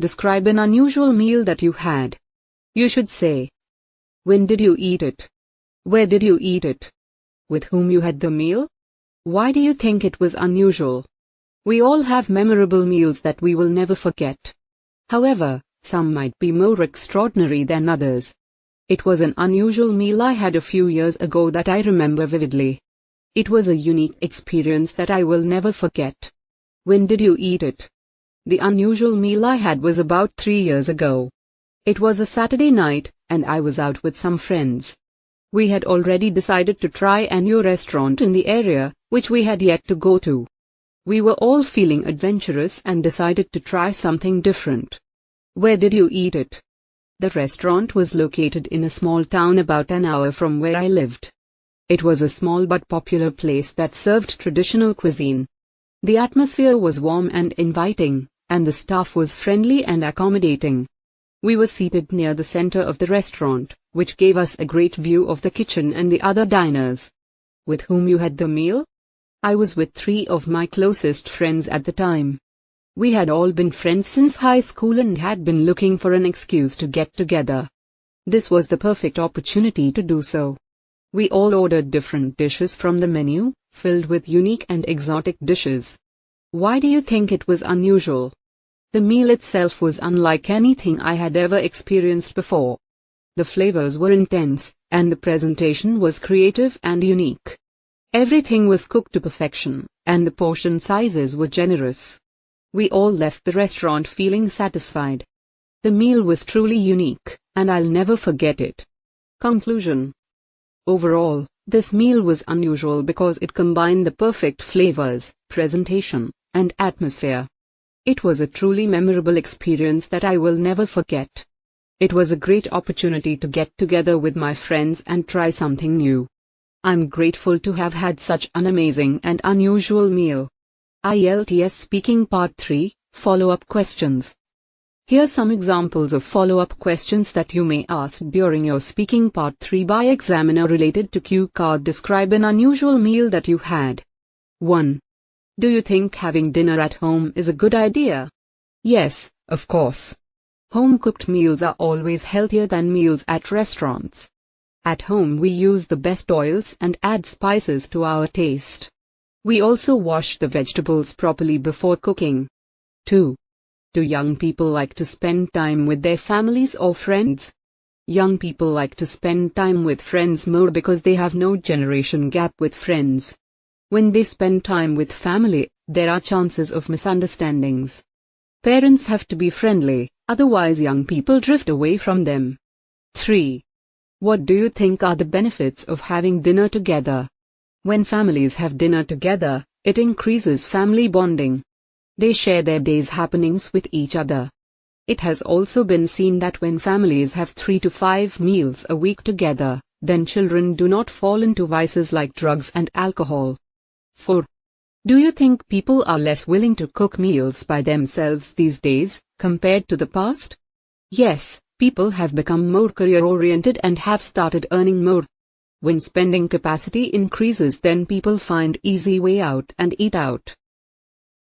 Describe an unusual meal that you had. You should say, when did you eat it? Where did you eat it? With whom you had the meal? Why do you think it was unusual? We all have memorable meals that we will never forget. However, some might be more extraordinary than others. It was an unusual meal I had a few years ago that I remember vividly. It was a unique experience that I will never forget. When did you eat it? The unusual meal I had was about 3 years ago. It was a Saturday night, and I was out with some friends. We had already decided to try a new restaurant in the area, which we had yet to go to. We were all feeling adventurous and decided to try something different. Where did you eat it? The restaurant was located in a small town about an hour from where I lived. It was a small but popular place that served traditional cuisine. The atmosphere was warm and inviting, and the staff was friendly and accommodating. We were seated near the center of the restaurant, which gave us a great view of the kitchen and the other diners. With whom you had the meal? I was with 3 of my closest friends at the time. We had all been friends since high school and had been looking for an excuse to get together. This was the perfect opportunity to do so. We all ordered different dishes from the menu, filled with unique and exotic dishes. Why do you think it was unusual? The meal itself was unlike anything I had ever experienced before. The flavors were intense, and the presentation was creative and unique. Everything was cooked to perfection, and the portion sizes were generous. We all left the restaurant feeling satisfied. The meal was truly unique, and I'll never forget it. Conclusion. Overall, this meal was unusual because it combined the perfect flavors, presentation, and atmosphere. It was a truly memorable experience that I will never forget. It was a great opportunity to get together with my friends and try something new. I'm grateful to have had such an amazing and unusual meal. IELTS Speaking Part 3, Follow-up Questions. Here are some examples of follow-up questions that you may ask during your Speaking Part 3 by examiner related to Cue Card. Describe an unusual meal that you had. 1. Do you think having dinner at home is a good idea? Yes, of course. Home-cooked meals are always healthier than meals at restaurants. At home we use the best oils and add spices to our taste. We also wash the vegetables properly before cooking. 2. Do young people like to spend time with their families or friends? Young people like to spend time with friends more because they have no generation gap with friends. When they spend time with family, there are chances of misunderstandings. Parents have to be friendly, otherwise young people drift away from them. 3. What do you think are the benefits of having dinner together? When families have dinner together, it increases family bonding. They share their day's happenings with each other. It has also been seen that when families have 3 to 5 meals a week together, then children do not fall into vices like drugs and alcohol. 4. Do you think people are less willing to cook meals by themselves these days, compared to the past? Yes, people have become more career-oriented and have started earning more. When spending capacity increases, then people find easy way out and eat out.